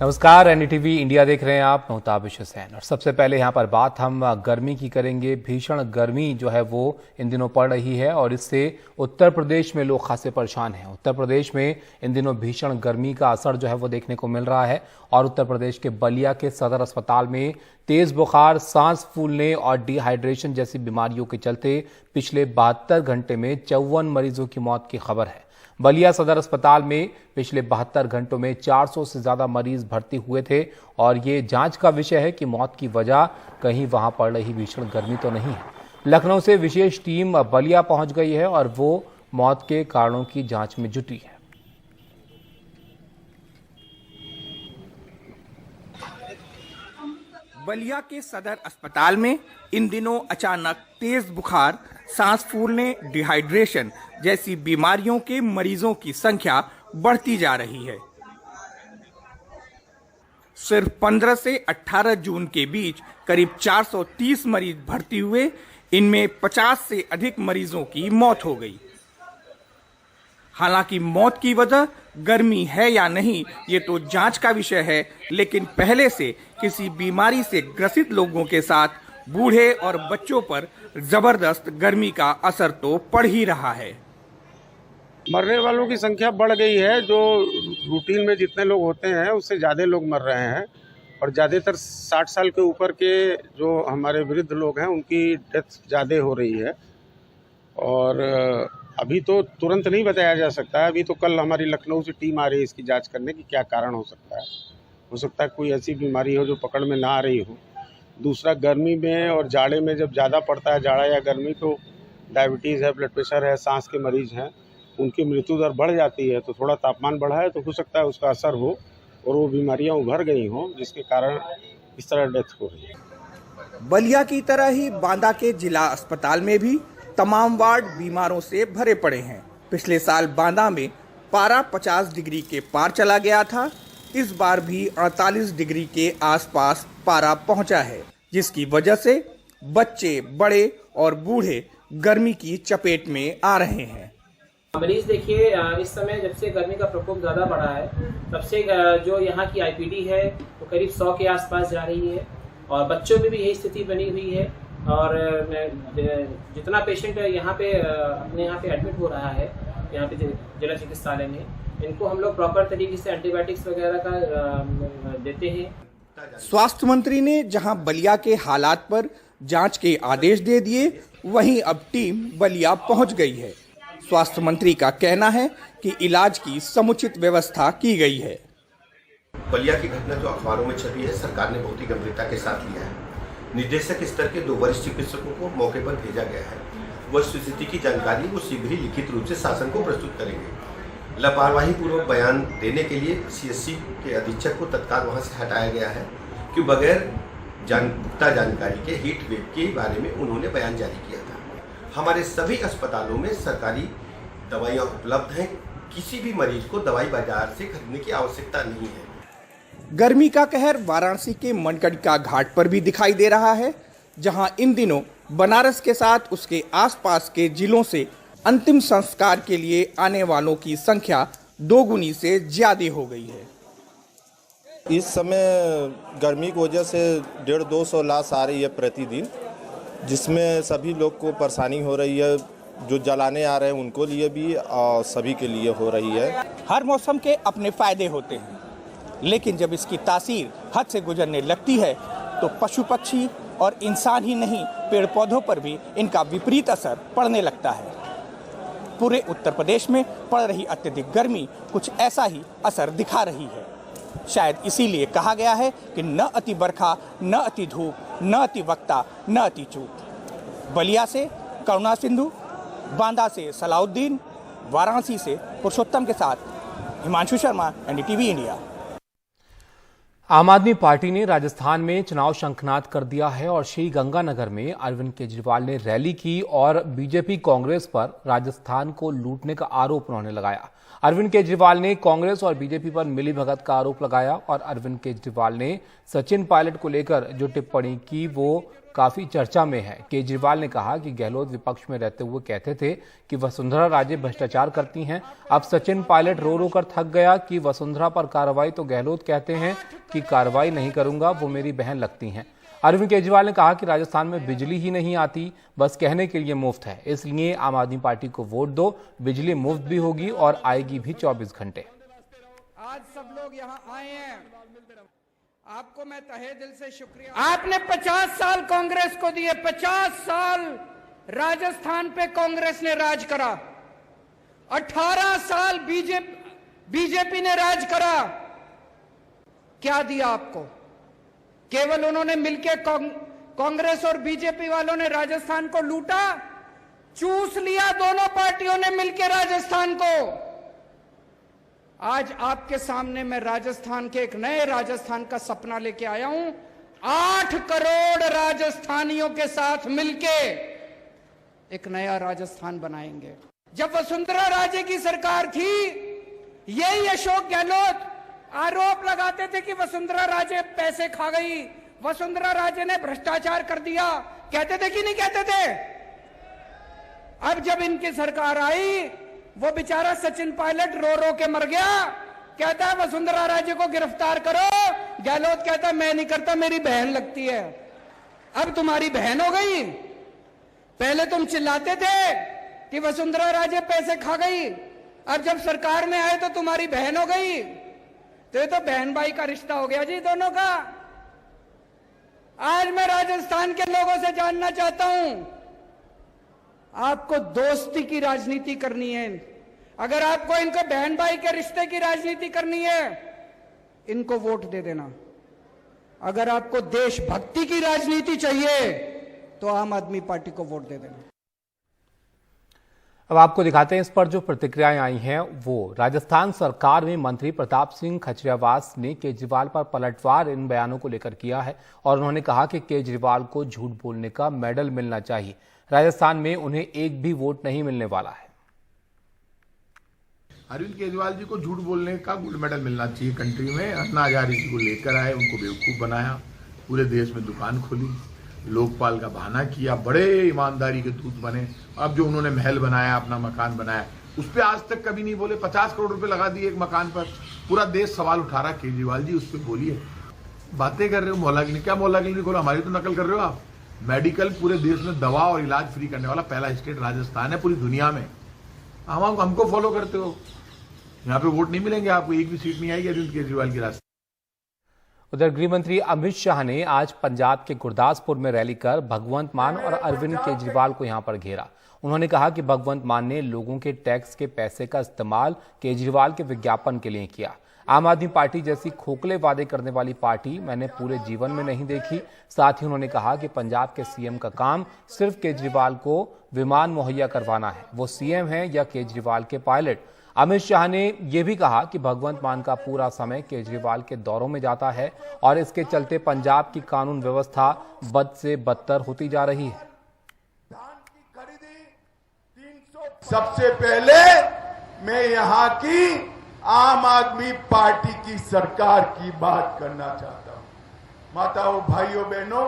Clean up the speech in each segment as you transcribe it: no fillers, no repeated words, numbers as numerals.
नमस्कार, NDTV India देख रहे हैं आप। मुताबिश हुसैन। और सबसे पहले यहाँ पर बात हम गर्मी की करेंगे। भीषण गर्मी जो है वो इन दिनों पड़ रही है और इससे उत्तर प्रदेश में लोग खासे परेशान हैं। उत्तर प्रदेश में इन दिनों भीषण गर्मी का असर जो है वो देखने को मिल रहा है और उत्तर प्रदेश के बलिया के सदर अस्पताल में तेज बुखार, सांस फूलने और डिहाइड्रेशन जैसी बीमारियों के चलते पिछले 72 घंटे में 54 मरीजों की मौत की खबर है। बलिया सदर अस्पताल में पिछले 72 घंटों में 400 से ज्यादा मरीज भर्ती हुए थे और ये जांच का विषय है कि मौत की वजह कहीं वहां पड़ रही भीषण गर्मी तो नहीं है। लखनऊ से विशेष टीम बलिया पहुंच गई है और वो मौत के कारणों की जांच में जुटी है। बलिया के सदर अस्पताल में इन दिनों अचानक तेज बुखार, सांस फूलने, डिहाइड्रेशन जैसी बीमारियों के मरीजों की संख्या बढ़ती जा रही है। सिर्फ 15 से 18 जून के बीच करीब 430 मरीज भर्ती हुए। इनमें 50 से अधिक मरीजों की मौत हो गई। हालांकि मौत की वजह गर्मी है या नहीं ये तो जांच का विषय है, लेकिन पहले से किसी बीमारी से ग्रसित लोगों के साथ बूढ़े और बच्चों पर जबरदस्त गर्मी का असर तो पड़ ही रहा है। मरने वालों की संख्या बढ़ गई है। जो रूटीन में जितने लोग होते हैं उससे ज़्यादा लोग मर रहे हैं और ज़्यादातर 60 साल के ऊपर के जो हमारे वृद्ध लोग हैं उनकी डेथ ज़्यादा हो रही है। और अभी तो तुरंत नहीं बताया जा सकता है। अभी तो कल हमारी लखनऊ से टीम आ रही है इसकी जांच करने की क्या कारण हो सकता है। हो सकता है कोई ऐसी बीमारी हो जो पकड़ में ना आ रही हो। दूसरा, गर्मी में और जाड़े में जब ज़्यादा पड़ता है जाड़ा या गर्मी, तो डायबिटीज़ है, ब्लड प्रेशर है, सांस के मरीज हैं, उनकी मृत्यु दर बढ़ जाती है। तो थोड़ा तापमान बढ़ा है तो हो सकता है उसका असर हो और वो बीमारियां उभर गई हों जिसके कारण इस तरह डेथ हो रही है। बलिया की तरह ही बांदा के जिला अस्पताल में भी तमाम वार्ड बीमारों से भरे पड़े हैं। पिछले साल बांदा में पारा 50 डिग्री के पार चला गया था। इस बार भी 48 डिग्री के आसपास पारा पहुंचा है, जिसकी वजह से बच्चे, बड़े और बूढ़े गर्मी की चपेट में आ रहे हैं। मरीज देखिए, इस समय जब से गर्मी का प्रकोप ज़्यादा बढ़ा है तब से जो यहाँ की आईपीडी है वो करीब 100 के आसपास जा रही है और बच्चों में भी यही स्थिति बनी हुई है। और जितना पेशेंट यहाँ पे अपने यहाँ पे एडमिट हो रहा है यहाँ पे जिला चिकित्सालय में, इनको हम लोग प्रॉपर तरीके से एंटीबायोटिक्स वगैरह का देते हैं। स्वास्थ्य मंत्री ने जहां बलिया के हालात पर जांच के आदेश दे दिए, वहीं अब टीम बलिया पहुंच गई है। स्वास्थ्य मंत्री का कहना है कि इलाज की समुचित व्यवस्था की गई है। बलिया की घटना जो अखबारों में छपी है, सरकार ने बहुत ही गंभीरता के साथ लिया है। निदेशक स्तर के 2 वरिष्ठ चिकित्सकों को मौके पर भेजा गया है। वह स्थिति की जानकारी वो शीघ्र ही लिखित रूप से शासन को प्रस्तुत करेंगे। लापरवाही पूर्वक बयान देने के लिए सीएससी के अधीक्षक को तत्काल वहां से हटाया गया है कि बगैर पुख्ता जानकारी के हीट वेव के बारे में उन्होंने बयान जारी किया था। हमारे सभी अस्पतालों में सरकारी दवाइयाँ उपलब्ध हैं। किसी भी मरीज को दवाई बाजार से खरीदने की आवश्यकता नहीं है। गर्मी का कहर वाराणसी के मणिकर्णिका घाट पर भी दिखाई दे रहा है, जहां इन दिनों बनारस के साथ उसके आसपास के जिलों से अंतिम संस्कार के लिए आने वालों की संख्या 2 गुनी से ज्यादा हो गई है। इस समय गर्मी की वजह से 150-200 लाश आ रही है प्रतिदिन, जिसमें सभी लोग को परेशानी हो रही है। जो जलाने आ रहे हैं उनको लिए भी और सभी के लिए हो रही है। हर मौसम के अपने फायदे होते हैं, लेकिन जब इसकी तासीर हद से गुजरने लगती है तो पशु पक्षी और इंसान ही नहीं, पेड़ पौधों पर भी इनका विपरीत असर पड़ने लगता है। पूरे उत्तर प्रदेश में पड़ रही अत्यधिक गर्मी कुछ ऐसा ही असर दिखा रही है। शायद इसीलिए कहा गया है कि न अति बरखा, न अति धूप, न अति वक्ता, न अति चूक। बलिया से करुणा सिंधु, बांदा से सलाउद्दीन, वाराणसी से पुरुषोत्तम के साथ हिमांशु शर्मा, एनडीटीवी इंडिया। आम आदमी पार्टी ने राजस्थान में चुनाव शंखनाद कर दिया है और श्री गंगानगर में अरविंद केजरीवाल ने रैली की और बीजेपी कांग्रेस पर राजस्थान को लूटने का आरोप उन्होंने लगाया। अरविंद केजरीवाल ने कांग्रेस और बीजेपी पर मिलीभगत का आरोप लगाया और अरविंद केजरीवाल ने सचिन पायलट को लेकर जो टिप्पणी की वो काफी चर्चा में है। केजरीवाल ने कहा कि गहलोत विपक्ष में रहते हुए कहते थे कि वसुंधरा राजे भ्रष्टाचार करती हैं। अब सचिन पायलट रो रो कर थक गया कि वसुंधरा पर कार्रवाई, तो गहलोत कहते हैं कि कार्रवाई नहीं करूंगा, वो मेरी बहन लगती हैं। अरविंद केजरीवाल ने कहा कि राजस्थान में बिजली ही नहीं आती, बस कहने के लिए मुफ्त है, इसलिए आम आदमी पार्टी को वोट दो। बिजली मुफ्त भी होगी और आएगी भी 24 घंटे। आज सब लोग यहाँ आए हैं, आपको मैं तहे दिल से शुक्रिया। आपने 50 साल कांग्रेस को दिए, 50 साल राजस्थान पे कांग्रेस ने राज करा, 18 साल बीजेपी ने राज करा। क्या दिया आपको? केवल उन्होंने मिलकर कांग्रेस और बीजेपी वालों ने राजस्थान को लूटा, चूस लिया दोनों पार्टियों ने मिलकर राजस्थान को। आज आपके सामने मैं राजस्थान के एक नए राजस्थान का सपना लेके आया हूं। 8 करोड़ राजस्थानियों के साथ मिलके एक नया राजस्थान बनाएंगे। जब वसुंधरा राजे की सरकार थी, यही अशोक गहलोत आरोप लगाते थे कि वसुंधरा राजे पैसे खा गई, वसुंधरा राजे ने भ्रष्टाचार कर दिया, कहते थे कि नहीं कहते थे? अब जब इनकी सरकार आई, वो बेचारा सचिन पायलट रो रो के मर गया, कहता है वसुंधरा राजे को गिरफ्तार करो। गहलोत कहता है मैं नहीं करता, मेरी बहन लगती है। अब तुम्हारी बहन हो गई। पहले तुम चिल्लाते थे कि वसुंधरा राजे पैसे खा गई, अब जब सरकार में आए तो तुम्हारी बहन हो गई। तो ये तो बहन भाई का रिश्ता हो गया जी दोनों का। आज मैं राजस्थान के लोगों से जानना चाहता हूं, आपको दोस्ती की राजनीति करनी है, अगर आपको इनको बहन भाई के रिश्ते की राजनीति करनी है, इनको वोट दे देना। अगर आपको देशभक्ति की राजनीति चाहिए तो आम आदमी पार्टी को वोट दे देना। अब आपको दिखाते हैं इस पर जो प्रतिक्रियाएं आई हैं वो। राजस्थान सरकार में मंत्री प्रताप सिंह खचरियावास ने केजरीवाल पर पलटवार इन बयानों को लेकर किया है और उन्होंने कहा कि केजरीवाल को झूठ बोलने का मेडल मिलना चाहिए। राजस्थान में उन्हें एक भी वोट नहीं मिलने वाला है। अरविंद केजरीवाल जी को झूठ बोलने का गोल्ड मेडल मिलना चाहिए। कंट्री में अन्ना हजारे जी को लेकर आए, उनको बेवकूफ बनाया, पूरे देश में दुकान खोली, लोकपाल का बहाना किया, बड़े ईमानदारी के दूत बने। अब जो उन्होंने महल बनाया, अपना मकान बनाया, उस पर आज तक कभी नहीं बोले। 50 करोड़ रुपए लगा दिए एक मकान पर, पूरा देश सवाल उठा रहा। केजरीवाल जी उस पर बोलिए, बातें कर रहे हो मोहल्ला क्लिनिक, क्या मोहल्ला क्लिनिक खोला? हमारी तो नकल कर रहे हो आप। मेडिकल पूरे देश में दवा और इलाज फ्री करने वाला पहला स्टेट राजस्थान है पूरी दुनिया में। हमको फॉलो करते हो, यहाँ पे वोट नहीं मिलेंगे आपको, एक भी सीट नहीं आएगी अरविंद केजरीवाल की रास्ते। उधर गृह मंत्री अमित शाह ने आज पंजाब के गुरदासपुर में रैली कर भगवंत मान और अरविंद केजरीवाल को यहां पर घेरा। उन्होंने कहा कि भगवंत मान ने लोगों के टैक्स के पैसे का इस्तेमाल केजरीवाल के विज्ञापन के लिए किया। आम आदमी पार्टी जैसी खोखले वादे करने वाली पार्टी मैंने पूरे जीवन में नहीं देखी। साथ ही उन्होंने कहा कि पंजाब के सीएम का काम सिर्फ केजरीवाल को विमान मुहैया करवाना है, वो सीएम है या केजरीवाल के पायलट। अमित शाह ने यह भी कहा कि भगवंत मान का पूरा समय केजरीवाल के दौरों में जाता है और इसके चलते पंजाब की कानून व्यवस्था बद से बदतर होती जा रही है। सबसे पहले मैं यहाँ की आम आदमी पार्टी की सरकार की बात करना चाहता हूं। माताओं, भाइयों, बहनों,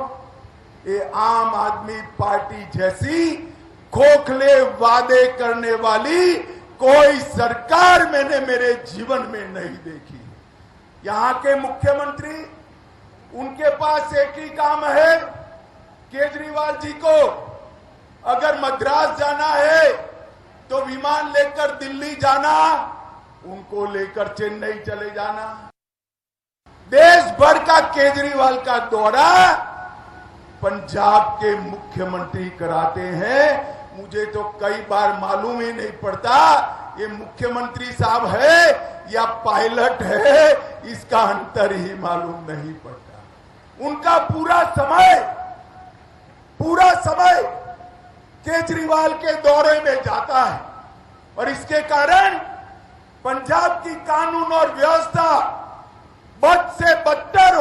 ये आम आदमी पार्टी जैसी खोखले वादे करने वाली कोई सरकार मैंने मेरे जीवन में नहीं देखी। यहाँ के मुख्यमंत्री, उनके पास एक ही काम है, केजरीवाल जी को अगर मद्रास जाना है तो विमान लेकर दिल्ली जाना, उनको लेकर चेन्नई चले जाना। देश भर का केजरीवाल का दौरा पंजाब के मुख्यमंत्री कराते हैं। मुझे तो कई बार मालूम ही नहीं पड़ता ये मुख्यमंत्री साहब है या पायलट है, इसका अंतर ही मालूम नहीं पड़ता। उनका पूरा समय केजरीवाल के दौरे में जाता है और इसके कारण पंजाब की कानून और व्यवस्था बद से बदतर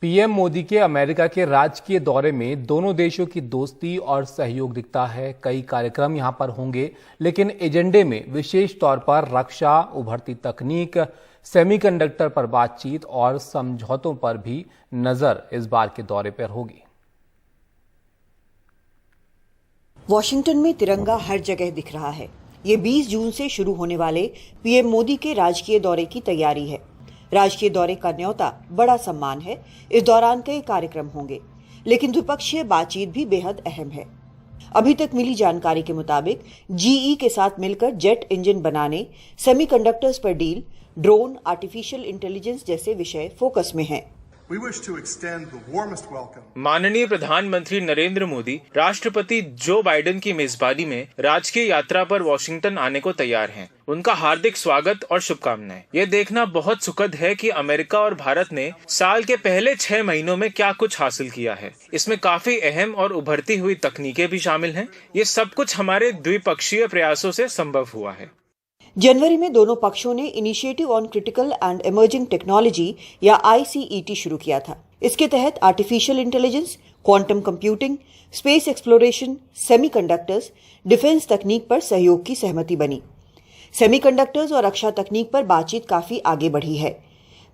पीएम मोदी के अमेरिका के राजकीय दौरे में दोनों देशों की दोस्ती और सहयोग दिखता है। कई कार्यक्रम यहां पर होंगे, लेकिन एजेंडे में विशेष तौर पर रक्षा, उभरती तकनीक, सेमीकंडक्टर पर बातचीत और समझौतों पर भी नजर इस बार के दौरे पर होगी। वॉशिंगटन में तिरंगा हर जगह दिख रहा है। ये 20 जून से शुरू होने वाले पीएम मोदी के राजकीय दौरे की तैयारी है। राजकीय दौरे का न्योता बड़ा सम्मान है। इस दौरान कई कार्यक्रम होंगे, लेकिन द्विपक्षीय बातचीत भी बेहद अहम है। अभी तक मिली जानकारी के मुताबिक जीई के साथ मिलकर जेट इंजन बनाने, सेमीकंडक्टर्स पर डील, ड्रोन, आर्टिफिशियल इंटेलिजेंस जैसे विषय फोकस में हैं। माननीय प्रधानमंत्री नरेंद्र मोदी राष्ट्रपति जो बाइडेन की मेजबानी में राजकीय यात्रा पर वॉशिंगटन आने को तैयार हैं। उनका हार्दिक स्वागत और शुभकामनाएं। ये देखना बहुत सुखद है कि अमेरिका और भारत ने साल के पहले 6 महीनों में क्या कुछ हासिल किया है। इसमें काफी अहम और उभरती हुई तकनीकें भी शामिल हैं। ये सब कुछ हमारे द्विपक्षीय प्रयासों से संभव हुआ है। जनवरी में दोनों पक्षों ने initiative on critical and emerging technology या ICET शुरू किया था। इसके तहत artificial intelligence, quantum computing, space exploration, semiconductors, defence तकनीक पर सहयोग की सहमति बनी। सेमीकंडक्टर्स और रक्षा तकनीक पर बातचीत काफी आगे बढ़ी है।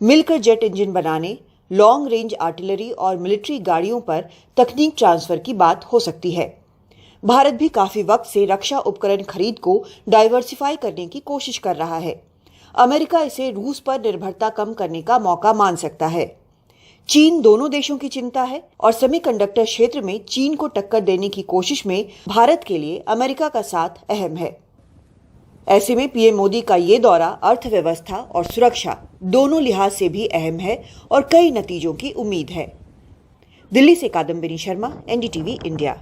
मिलकर जेट इंजन बनाने, लॉन्ग रेंज आर्टिलरी और मिलिट्री गाड़ियों पर तकनीक ट्रांसफर की बात हो सकती है। भारत भी काफी वक्त से रक्षा उपकरण खरीद को डाइवर्सिफाई करने की कोशिश कर रहा है। अमेरिका इसे रूस पर निर्भरता कम करने का मौका मान सकता है। चीन दोनों देशों की चिंता है और सेमीकंडक्टर क्षेत्र में चीन को टक्कर देने की कोशिश में भारत के लिए अमेरिका का साथ अहम है। ऐसे में पीएम मोदी का ये दौरा अर्थव्यवस्था और सुरक्षा दोनों लिहाज से भी अहम है और कई नतीजों की उम्मीद है। दिल्ली से Kadambini Sharma, NDTV India.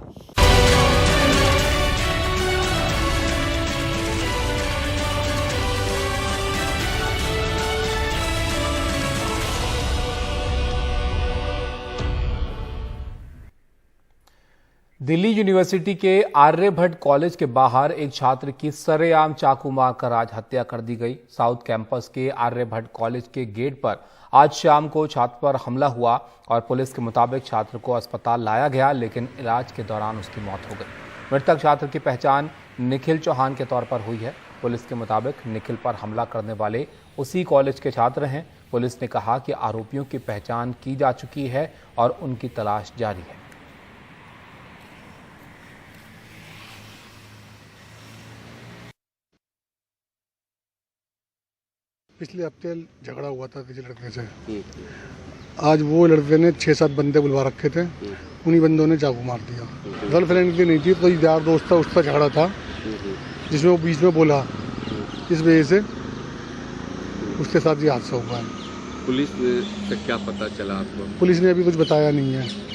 Delhi university के आर्यभट्ट कॉलेज के बाहर एक छात्र की सरेआम चाकू मारकर आज हत्या कर दी गई। साउथ कैंपस के आर्यभट्ट कॉलेज के गेट पर आज शाम को छात्र पर हमला हुआ और पुलिस के मुताबिक छात्र को अस्पताल लाया गया, लेकिन इलाज के दौरान उसकी मौत हो गई। मृतक छात्र की पहचान निखिल चौहान के तौर पर हुई है। पुलिस के मुताबिक निखिल पर हमला करने वाले उसी कॉलेज के छात्र हैं। पुलिस ने कहा कि आरोपियों की पहचान की जा चुकी है और उनकी तलाश जारी है। पिछले हफ्ते झगड़ा हुआ था किसी लड़के से। आज वो लड़के ने 6-7 बंदे बुलवा रखे थे, उन्हीं बंदों ने चाकू मार दिया। गर्लफ्रेंड की नहीं थी, कोई यार दोस्त था, उसका झगड़ा था जिसमें वो बीच में बोला, इस वजह से उसके साथ ये हादसा हुआ है। पुलिस से क्या पता चला आपको? पुलिस ने अभी कुछ बताया नहीं है।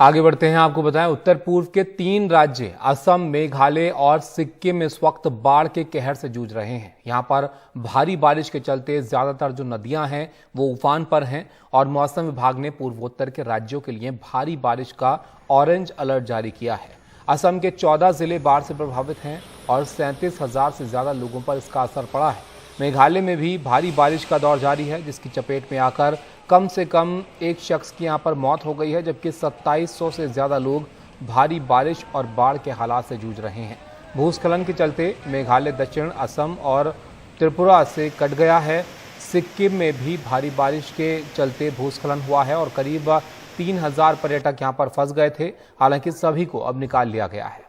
आगे बढ़ते हैं, आपको बताएं उत्तर पूर्व के 3 राज्य असम, मेघालय और सिक्किम इस वक्त बाढ़ के कहर से जूझ रहे हैं। यहां पर भारी बारिश के चलते ज्यादातर जो नदियां हैं वो उफान पर हैं और मौसम विभाग ने पूर्वोत्तर के राज्यों के लिए भारी बारिश का ऑरेंज अलर्ट जारी किया है। असम के 14 जिले बाढ़ से प्रभावित हैं और 37,000 से ज्यादा लोगों पर इसका असर पड़ा है। मेघालय में भी भारी बारिश का दौर जारी है, जिसकी चपेट में आकर कम से कम एक शख्स की यहां पर मौत हो गई है, जबकि 2700 से ज्यादा लोग भारी बारिश और बाढ़ के हालात से जूझ रहे हैं। भूस्खलन के चलते मेघालय दक्षिण असम और त्रिपुरा से कट गया है। सिक्किम में भी भारी बारिश के चलते भूस्खलन हुआ है और करीब 3000 पर्यटक यहां पर फंस गए थे। हालांकि सभी को अब निकाल लिया गया है।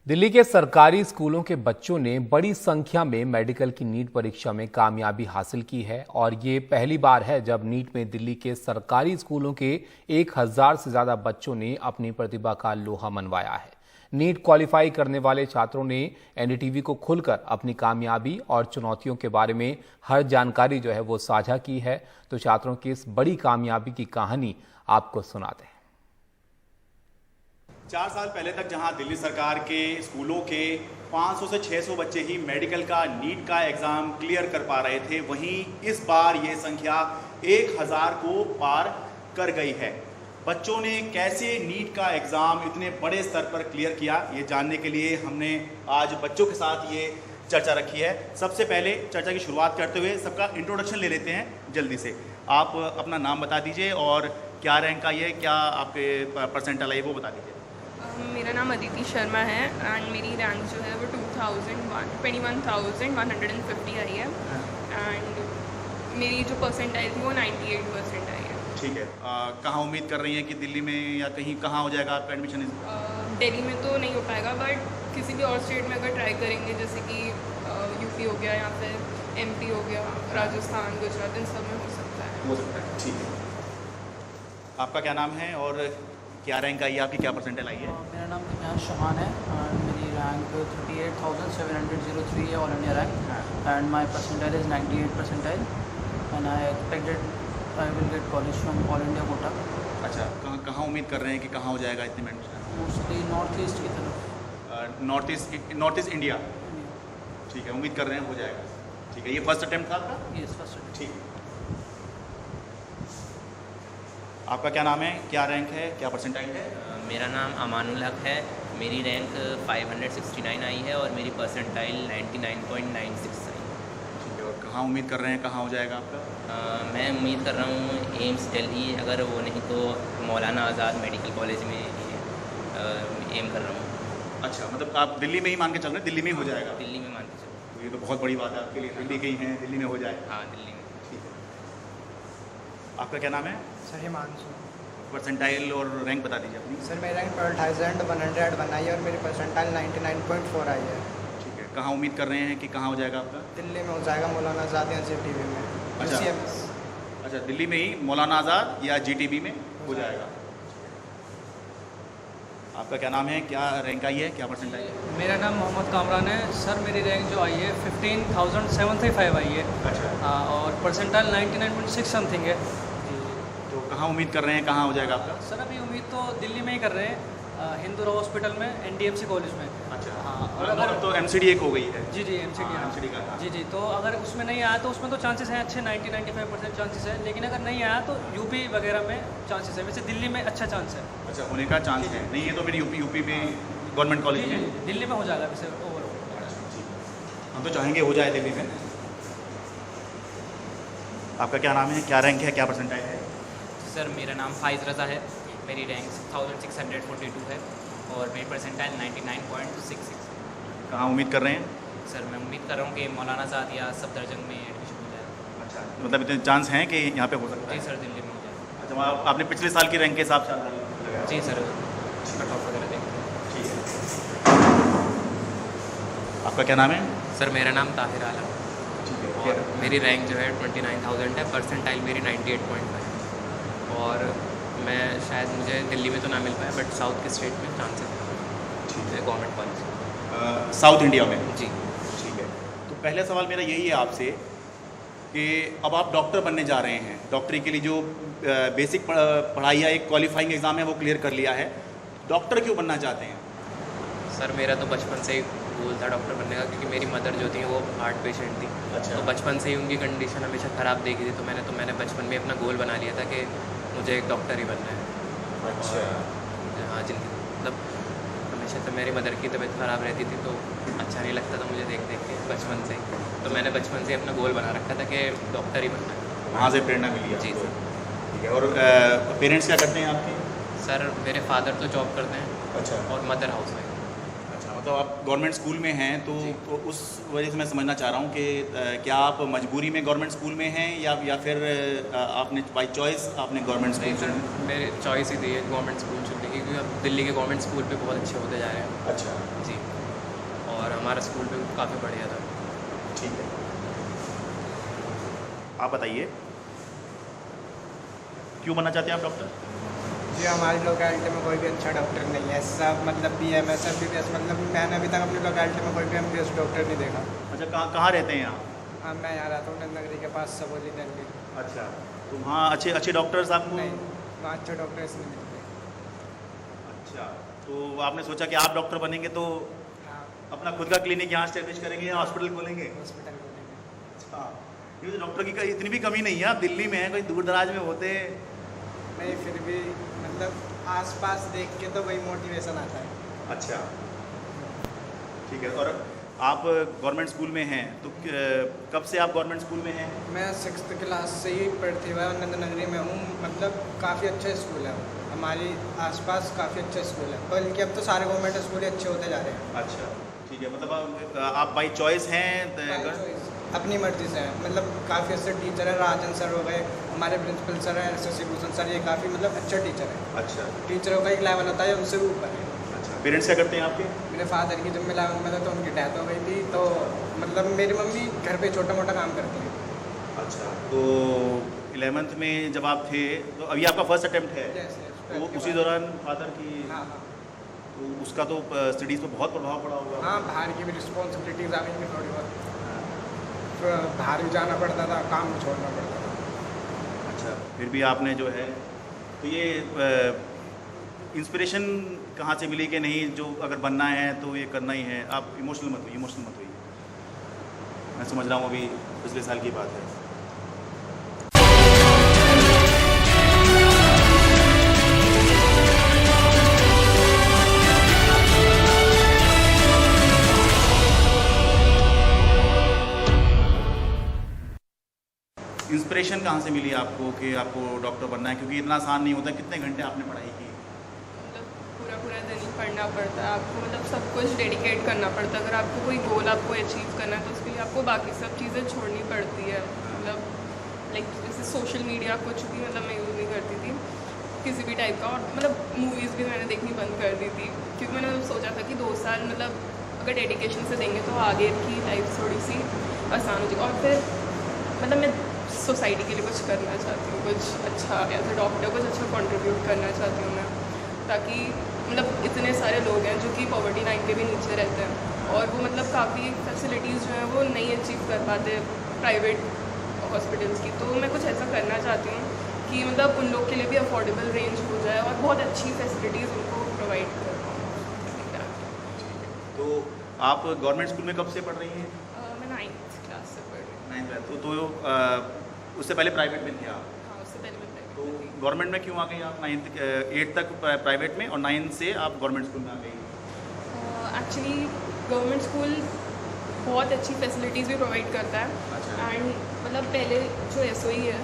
दिल्ली के सरकारी स्कूलों के बच्चों ने बड़ी संख्या में मेडिकल की नीट परीक्षा में कामयाबी हासिल की है और ये पहली बार है जब नीट में दिल्ली के सरकारी स्कूलों के 1000 से ज्यादा बच्चों ने अपनी प्रतिभा का लोहा मनवाया है। नीट क्वालिफाई करने वाले छात्रों ने एनडीटीवी को खुलकर अपनी कामयाबी और चुनौतियों के बारे में हर जानकारी जो है वो साझा की है। तो छात्रों की इस बड़ी कामयाबी की कहानी आपको सुनाते हैं। 4 साल पहले तक जहां दिल्ली सरकार के स्कूलों के 500 से 600 बच्चे ही मेडिकल का नीट का एग्ज़ाम क्लियर कर पा रहे थे, वहीं इस बार ये संख्या 1000 को पार कर गई है। बच्चों ने कैसे नीट का एग्ज़ाम इतने बड़े स्तर पर क्लियर किया, ये जानने के लिए हमने आज बच्चों के साथ ये चर्चा रखी है। सबसे पहले चर्चा की शुरुआत करते हुए सबका इंट्रोडक्शन ले लेते हैं जल्दी से। आप अपना नाम बता दीजिए और क्या रैंक आई है, क्या आपके परसेंटाइल आई है, वो बता दीजिए। मेरा नाम अदिति शर्मा है एंड मेरी रैंक जो है वो 21,150 आई है एंड मेरी जो परसेंटाइल थी वो 98% आई है। ठीक है, कहाँ उम्मीद कर रही हैं कि दिल्ली में या कहीं कहाँ हो जाएगा आपका एडमिशन? दिल्ली में तो नहीं हो पाएगा, बट किसी भी और स्टेट में अगर ट्राई करेंगे, जैसे कि यूपी हो गया या फिर एमपी हो गया, राजस्थान, गुजरात, इन सब में हो सकता है। हो सकता है, ठीक है। आपका क्या नाम है और क्या रैंक आई है आपकी, क्या परसेंटाइल आई है? मेरा नाम दिव्यांश चौहान है और मेरी रैंक 38,703 है, all India rank, and my percentile is 98 percentile and I expected I will get college from all India quota. अच्छा, कहाँ उम्मीद कर रहे हैं कि कहाँ हो जाएगा इतने में? मोस्टली नॉर्थ ईस्ट की तरफ। North east India. ठीक है, उम्मीद कर रहे हैं हो जाएगा। ठीक है, ये फर्स्ट अटेम्प्ट था आपका? Yes, first attempt. ठीक है। आपका क्या नाम है, क्या रैंक है, क्या परसेंटाइल है? मेरा नाम अमानुल हक है, मेरी रैंक 569 आई है और मेरी परसेंटाइल 99.96 आई। ठीक है, और कहाँ उम्मीद कर रहे हैं, कहाँ हो जाएगा आपका? मैं उम्मीद कर रहा हूँ एम्स दिल्ली, अगर वो नहीं तो मौलाना आज़ाद मेडिकल कॉलेज में एम कर रहा हूँ। अच्छा, मतलब आप दिल्ली में ही मान के चल रहे हैं, दिल्ली में ही हो जाएगा? दिल्ली में मान के चल। ये तो बहुत बड़ी बात है आपके लिए, दिल्ली के ही हैं, दिल्ली में हो जाए। हाँ, दिल्ली में। ठीक है। आपका क्या नाम है? सर हिमांशु। परसेंटाइल और रैंक बता दीजिए अपनी। सर मेरी रैंक 12,101 आई है और मेरी परसेंटाइल 99.4 आई है। ठीक है, कहाँ उम्मीद कर रहे हैं कि कहाँ हो जाएगा आपका? दिल्ली में हो जाएगा, मौलाना आज़ाद या जीटीबी में। अच्छा, दिल्ली में ही मौलाना आज़ाद या जीटीबी में हो जाएगा। आपका क्या नाम है, क्या रैंक आई है, क्या परसेंटाइल है? मेरा नाम मोहम्मद कामरान है। सर मेरी रैंक जो आई है 15,735 आई है। अच्छा। और परसेंटाइल 99.6 समथिंग है। तो कहाँ उम्मीद कर रहे हैं, कहाँ हो जाएगा आपका? सर अभी उम्मीद तो दिल्ली में ही कर रहे हैं, हिंदूराव हॉस्पिटल में, NDMC कॉलेज में। अच्छा, हाँ। और अगर तो MCD एक हो गई है। जी MCD, हाँ, MCD का था। जी, तो अगर उसमें नहीं आया तो उसमें तो चांसेस हैं अच्छे, 90-95% चांसेस है, लेकिन अगर नहीं आया तो यूपी वगैरह में चांसेस है। वैसे दिल्ली में अच्छा चांस है। अच्छा, होने का चांस है, नहीं है तो फिर यूपी में गवर्नमेंट कॉलेज में दिल्ली में हो जाएगा वैसे ओवरऑल। हम तो चाहेंगे हो जाए दिल्ली में। आपका क्या नाम है, क्या रैंक है, क्या परसेंटाइल है? सर मेरा नाम फाइज रज़ा है, मेरी रैंक 6,642 है और मेरी परसेंटाइल 99.66। कहाँ उम्मीद कर रहे हैं? सर मैं उम्मीद कर रहा हूँ कि मौलाना आज़ाद या सफदरजंग में एडमिशन हो जाएगा। अच्छा, मतलब इतने चांस हैं कि यहाँ पे हो सकता है? जी सर, दिल्ली में हो जाएगा। अच्छा, आपने पिछले साल की रैंक के हिसाब से? जी सर, कट ऑफ वगैरह देख। ठीक है। आपका क्या नाम है? सर मेरा नाम ताहिर आलम। ठीक है, और मेरी रैंक जो है 29,000 है, परसेंटाइल मेरी 98.5 और मैं शायद मुझे दिल्ली में तो ना मिल पाया, बट साउथ के स्टेट में चांसेस है। ठीक है, गवर्नमेंट कॉलेज साउथ इंडिया में? जी। ठीक है, तो पहला सवाल मेरा यही है आपसे कि अब आप डॉक्टर बनने जा रहे हैं, डॉक्टरी के लिए जो बेसिक पढ़ाई या एक क्वालिफाइंग एग्ज़ाम है वो क्लियर कर लिया है, डॉक्टर क्यों बनना चाहते हैं? सर मेरा तो बचपन से ही गोल था डॉक्टर बनने का, क्योंकि मेरी मदर जो थी वो हार्ट पेशेंट थी। अच्छा। तो बचपन से ही उनकी कंडीशन हमेशा ख़राब देखी थी, तो मैंने बचपन में अपना गोल बना लिया था कि मुझे एक डॉक्टर ही बनना है। अच्छा। हाँ, मतलब हमेशा तो मेरी मदर की तबीयत ख़राब रहती थी, तो अच्छा नहीं लगता था मुझे देख के बचपन से, तो मैंने बचपन से अपना गोल बना रखा था कि डॉक्टर ही बनना है। वहाँ से प्रेरणा मिली है? जी सर। ठीक है, और पेरेंट्स क्या करते हैं आपके? सर मेरे फादर तो जॉब करते हैं। अच्छा। और मदर हाउस वाइफ। अच्छा, मतलब आप गवर्नमेंट स्कूल में हैं, तो उस वजह से मैं समझना चाह रहा हूँ कि क्या आप मजबूरी में गवर्नमेंट स्कूल में हैं या फिर आपने बाई चॉइस आपने गवर्नमेंट स्कूल सर मेरी चॉइस ही थी गवर्नमेंट स्कूल चुनने की, क्योंकि अब दिल्ली के गवर्नमेंट स्कूल भी बहुत अच्छे होते जा रहे हैं। अच्छा। जी, और हमारा स्कूल भी काफ़ी बढ़िया था। ठीक है, आप बताइए क्यों बनना चाहते हैं आप डॉक्टर? जी हमारी लोकेलिटी में कोई भी अच्छा डॉक्टर नहीं है, सब मतलब BMS MBBS, मतलब मैंने अभी तक अपनी लोकेलिटी में कोई भी MBBS डॉक्टर नहीं देखा। अच्छा, कहाँ रहते हैं आप? हाँ, मैं यहाँ रहता हूँ नंदनगरी के पास, सबोली दिल्ली। अच्छा, तो वहाँ अच्छे डॉक्टर्स आपको? नहीं, वहाँ अच्छे डॉक्टर्स नहीं मिलते। अच्छा, तो आपने सोचा कि आप डॉक्टर बनेंगे तो अपना खुद का क्लिनिक यहाँ स्टैब्लिश करेंगे या हॉस्पिटल खोलेंगे? हॉस्पिटल खोलेंगे। अच्छा, ये डॉक्टर की इतनी भी कमी नहीं है, आप दिल्ली में हैं, कोई दूर दराज में होते। नहीं, फिर भी मतलब आसपास देख के तो वही मोटिवेशन आता है। अच्छा, ठीक है। और आप गवर्नमेंट स्कूल में हैं तो कब से आप गवर्नमेंट स्कूल में हैं? मैं 6th क्लास से ही प्रतिभानंद नगरी में हूँ। मतलब काफ़ी अच्छा स्कूल है, हमारी आसपास काफ़ी अच्छा स्कूल है, बल्कि अब तो सारे गवर्नमेंट स्कूल अच्छे होते जा रहे हैं। अच्छा, ठीक है। मतलब आप बाई चॉइस हैं? अपनी मर्जी से हैं। मतलब काफ़ी अच्छे टीचर हैं, राजन सर हो गए, हमारे प्रिंसिपल सर हैं, एस.एस. भूषण सर, ये काफ़ी मतलब अच्छे टीचर हैं। अच्छा, टीचरों का एक लेवल होता है, उनसे भी ऊपर है। अच्छा, पेरेंट्स क्या करते हैं आपके? मेरे फादर की जब मैं 11th में था तो उनकी डेथ हो गई थी, तो मतलब मेरी मम्मी घर पे छोटा मोटा काम करती है। अच्छा, तो 11th में जब आप थे तो अभी आपका फर्स्ट अटेम्प्ट है? तो उसी दौरान फादर की? हाँ, तो उसका तो स्टडीज़ पर बहुत प्रभाव पड़ा होगा। हाँ, बाहर की भी रिस्पॉन्सिबिलिटीज़ आ गई थी थोड़ी बहुत, तो बाहर भी जाना पड़ता था, काम भी छोड़ना पड़ता था। अच्छा, फिर भी आपने जो है तो ये इंस्पिरेशन कहाँ से मिली कि नहीं जो अगर बनना है तो ये करना ही है? आप इमोशनल मत होइए, मैं समझ रहा हूँ अभी पिछले साल की बात है। इंस्पिरेशन कहाँ से मिली आपको कि आपको डॉक्टर बनना है? क्योंकि इतना आसान नहीं होता। कितने घंटे आपने पढ़ाई की? मतलब पूरा दिन ही पढ़ना पड़ता है आपको, मतलब सब कुछ डेडिकेट करना पड़ता है। अगर आपको कोई गोल आपको अचीव करना है तो उसके लिए आपको बाकी सब चीज़ें छोड़नी पड़ती है। मतलब लाइक जैसे सोशल मीडिया कुछ भी मतलब मैं यूज़ नहीं करती थी किसी भी टाइप का, और मतलब मूवीज़ भी मैंने देखनी बंद कर दी थी, क्योंकि मैंने सोचा था कि 2 साल मतलब अगर डेडिकेशन से देंगे तो आगे की लाइफ थोड़ी सी आसान हो जाएगी। और फिर मतलब मैं सोसाइटी के लिए कुछ करना चाहती हूँ, कुछ अच्छा एज अ डॉक्टर कुछ अच्छा कंट्रीब्यूट करना चाहती हूँ मैं, ताकि मतलब इतने सारे लोग हैं जो कि पॉवर्टी लाइन के भी नीचे रहते हैं और वो मतलब काफ़ी फैसिलिटीज़ जो हैं वो नहीं अचीव कर पाते प्राइवेट हॉस्पिटल्स की। तो मैं कुछ ऐसा करना चाहती हूँ कि मतलब उन लोग के लिए भी अफोर्डेबल रेंज हो जाए और बहुत अच्छी फैसिलिटीज़ उनको प्रोवाइड कर पाऊँ। तो आप गवर्नमेंट स्कूल में कब से पढ़ रही हैं? मैं 9th क्लास से पढ़ रही हूँ। 9th। तो उससे पहले प्राइवेट में थे आप? हाँ, उससे पहले मैं प्राइवेट। तो गवर्नमेंट में क्यों आ गई आप? 8th तक प्राइवेट में और 9th से आप गवर्नमेंट स्कूल में आ गई? एक्चुअली गवर्नमेंट स्कूल बहुत अच्छी फैसिलिटीज़ भी प्रोवाइड करता है एंड मतलब पहले जो SOE है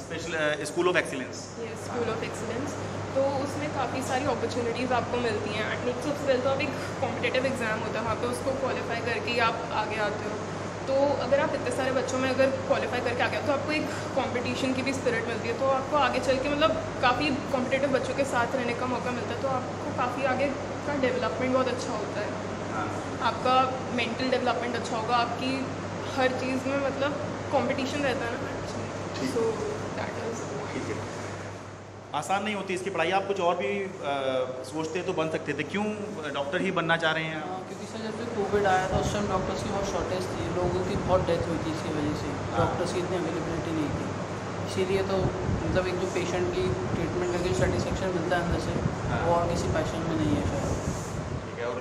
special school of excellence, school of excellence, तो उसमें काफ़ी सारी अपॉर्चुनिटीज़ आपको मिलती हैं। एंड एक सबसे पहले तो आप एक कॉम्पिटिटिव एग्ज़ाम होता है वहाँ पे, उसको क्वालिफाई करके ही आप आगे आते हो। तो अगर आप इतने सारे बच्चों में अगर क्वालिफाई करके आ गया तो आपको एक कंपटीशन की भी स्पिरिट मिलती है, तो आपको आगे चल के मतलब काफ़ी कॉम्पिटिटिव बच्चों के साथ रहने का मौका मिलता है, तो आपको काफ़ी आगे का डेवलपमेंट बहुत अच्छा होता है। आपका मेंटल डेवलपमेंट अच्छा होगा, आपकी हर चीज़ में मतलब कंपटीशन रहता है ना, सो दैट इज़। ठीक है, आसान नहीं होती इसकी पढ़ाई। आप कुछ और भी सोचते तो बन सकते थे, क्यों डॉक्टर ही बनना चाह रहे हैं आप? क्योंकि सर जब से कोविड आया था उस टाइम डॉक्टर्स की बहुत शॉर्टेज थी, लोगों की बहुत डेथ हुई थी इसकी वजह से, डॉक्टर्स की इतनी अवेलेबिलिटी नहीं थी। इसीलिए तो मतलब एक जो पेशेंट की ट्रीटमेंट करके सेटिस्फेक्शन मिलता है अंदर से वो और किसी पैशन में नहीं है शायद। ठीक है, और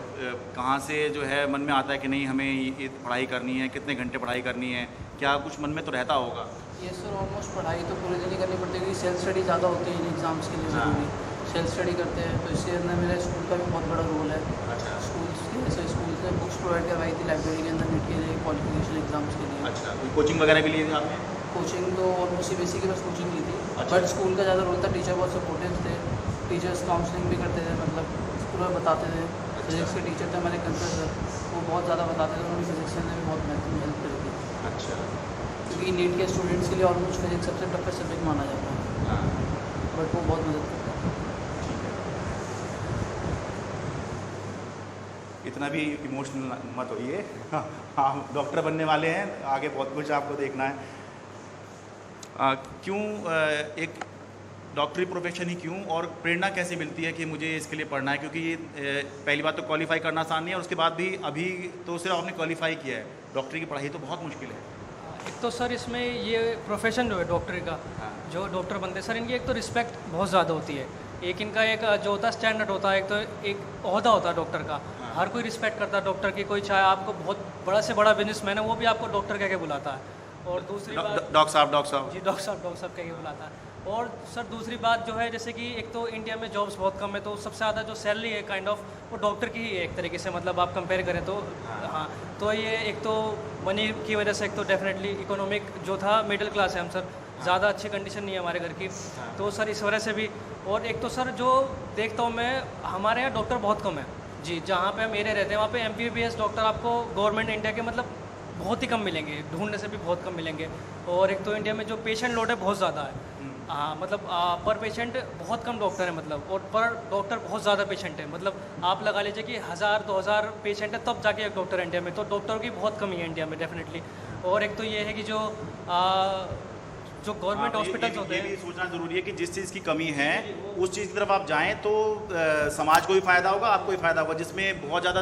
कहाँ से जो है मन में आता है कि नहीं हमें ये पढ़ाई करनी है? कितने घंटे पढ़ाई करनी है? क्या कुछ मन में तो रहता होगा? ये सर ऑलमोस्ट पढ़ाई तो पूरे दिन ही करनी पड़ती है, क्योंकि सेल्फ स्टडी ज़्यादा होती है इन एग्ज़ाम्स के लिए ज़रूरी। सेल्फ स्टडी करते हैं तो इसके अंदर मेरा स्कूल का भी बहुत बड़ा रोल है। अच्छा, स्कूल से बुक्स प्रोवाइड करवाई थी लाइब्रेरी के अंदर नीट के लिए क्वालिफिकेशन एग्जाम्स के लिए। अच्छा, कोई कोचिंग वगैरह भी ली थी आपने? कोचिंग तो ऑलमोस्ट CBSE की बस कोचिंग ली थी, बट स्कूल का ज़्यादा रोल था। टीचर बहुत सपोर्टिव थे, टीचर्स काउंसलिंग भी करते थे, मतलब स्कूल में बताते थे। फिजिक्स के टीचर थे हमारे कंसर सर, वो बहुत ज़्यादा बताते थे, उन्होंने फिजिक्स में भी बहुत हेल्प करी थी। अच्छा, क्योंकि नीट के स्टूडेंट्स के लिए ऑलमोस्ट फिजिक्स सबसे टफेस्ट सब्जेक्ट माना जाता है, बट वो बहुत मदद करता है। इतना भी इमोशनल मत होइए। हाँ, डॉक्टर बनने वाले हैं, आगे बहुत कुछ आपको देखना है। क्यों एक डॉक्टरी प्रोफेशन ही क्यों, और प्रेरणा कैसे मिलती है कि मुझे इसके लिए पढ़ना है? क्योंकि ये पहली बात तो क्वालिफाई करना आसान नहीं है, और उसके बाद भी अभी तो सिर्फ आपने क्वालिफाई किया है, डॉक्टरी की पढ़ाई तो बहुत मुश्किल है। एक तो सर इसमें ये प्रोफेशन जो है डॉक्टरी का, जो डॉक्टर बनते हैं सर, इनकी एक तो रिस्पेक्ट बहुत ज़्यादा होती है। एक इनका एक जो होता है स्टैंडर्ड होता है, एक तो एक ओहदा होता है डॉक्टर का, हर कोई रिस्पेक्ट करता है डॉक्टर की, कोई चाहे आपको बहुत बड़ा से बड़ा बिजनेसमैन है वो भी आपको डॉक्टर कह के बुलाता है। और दूसरी बात डॉक्टर साहब जी डॉक्टर साहब कह के बुलाता है। और सर दूसरी बात जो है, जैसे कि एक तो इंडिया में जॉब्स बहुत कम है, तो सबसे ज़्यादा जो सैलरी है काइंड ऑफ वो डॉक्टर की ही है एक तरीके से, मतलब आप कंपेयर करें तो हाँ, तो ये एक तो मनी की वजह से, एक तो डेफिनेटली इकोनॉमिक जो था मिडिल क्लास है हम सर, ज़्यादा अच्छी कंडीशन नहीं है हमारे घर की, तो सर इस वजह से भी। और एक तो सर जो देखता हूँ मैं, हमारे यहाँ डॉक्टर बहुत कम है जी, जहाँ पे हम एरिया रहते हैं वहाँ पे MBBS डॉक्टर आपको गवर्नमेंट इंडिया के मतलब बहुत ही कम मिलेंगे, ढूंढने से भी बहुत कम मिलेंगे। और एक तो इंडिया में जो पेशेंट लोड है बहुत ज़्यादा है, हाँ मतलब पर पेशेंट बहुत कम डॉक्टर है मतलब, और पर डॉक्टर बहुत ज़्यादा पेशेंट है, मतलब आप लगा लीजिए कि 1000-2000 पेशेंट है तब जाके एक डॉक्टर इंडिया में, तो डॉक्टरों की बहुत कमी है इंडिया में डेफिनेटली। और एक तो ये है कि जो गवर्नमेंट हॉस्पिटल्स होते हैं, ये भी सोचना जरूरी है कि जिस चीज़ की कमी है उस चीज़ की तरफ आप जाएं तो समाज को भी फायदा होगा, आपको भी फायदा होगा। जिसमें बहुत ज़्यादा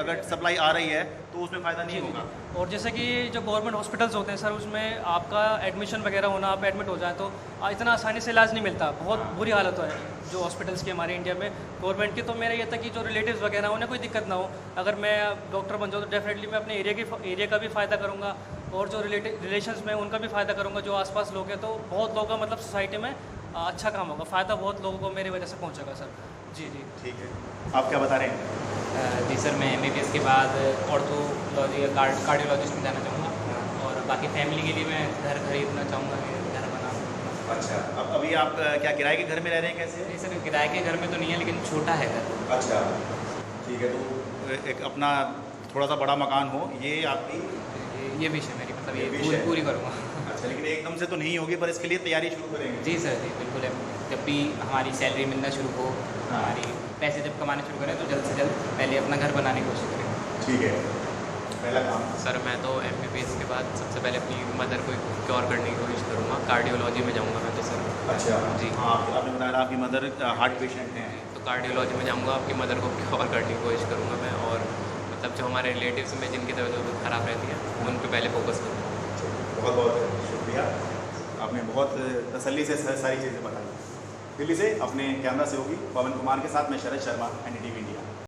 अगर सप्लाई आ रही है तो उसमें फ़ायदा नहीं होगा। और जैसे कि जो गवर्नमेंट हॉस्पिटल्स होते हैं सर, उसमें आपका एडमिशन वगैरह होना, आप एडमिट हो जाए तो इतना आसानी से इलाज नहीं मिलता, बहुत बुरी हालत है जो हॉस्पिटल्स की हमारे इंडिया में गवर्नमेंट की। तो मेरा ये था कि जो रिलेटिव्स वगैरह उन्हें कोई दिक्कत ना हो, अगर मैं डॉक्टर बन जाऊँ तो डेफिनेटली मैं अपने एरिया का भी फ़ायदा करूँगा, और जो रिलेशंस में उनका भी फ़ायदा करूँगा, जो आसपास लोग हैं, तो बहुत लोगों का मतलब सोसाइटी में अच्छा काम होगा, फ़ायदा बहुत लोगों को मेरी वजह से पहुँचेगा सर। जी ठीक है, आप क्या बता रहे हैं? जी सर, मैं MBBS के बाद ऑर्थोलॉजी या कार्डियोलॉजिस्ट में जाना चाहूँगा, और बाकी फैमिली के लिए मैं घर खरीदना चाहूँगा, घर बनाऊँ। अच्छा, अब अभी आप क्या किराए के घर में रह रहे हैं कैसे? नहीं सर, किराए के घर में तो नहीं है, लेकिन छोटा है घर। अच्छा ठीक है, तो एक अपना थोड़ा सा बड़ा मकान हो, ये आपकी ये विश है मेरी, मतलब ये पूरी करूँगा। अच्छा, लेकिन एकदम से तो नहीं होगी, पर इसके लिए तैयारी शुरू करेंगे? जी सर, जी बिल्कुल है। जब भी हमारी सैलरी मिलना शुरू हो, हमारी पैसे जब कमाना शुरू करें, तो जल्द से जल्द पहले अपना घर बनाने की कोशिश करें। ठीक है, पहला काम सर मैं तो MBBS के बाद सबसे पहले अपनी मदर को क्योर करने की कोशिश करूँगा, कार्डियोलॉजी में जाऊँगा मैं तो सर। अच्छा जी हाँ, आपने बताया आपकी मदर हार्ट पेशेंट हैं, तो कार्डियोलॉजी में जाऊँगा, आपकी मदर को क्योर करने की कोशिश करूँगा मैं, और मतलब जो हमारे रिलेटिव्स में जिनकी तबीयत ख़राब रहती है उन पर पहले फोकस करूँगा। बहुत बहुत शुक्रिया, आपने बहुत तसल्ली से सारी चीज़ें बताई। दिल्ली से अपने कैमरा सहयोगी पवन कुमार के साथ मैं शरद शर्मा, NDTV।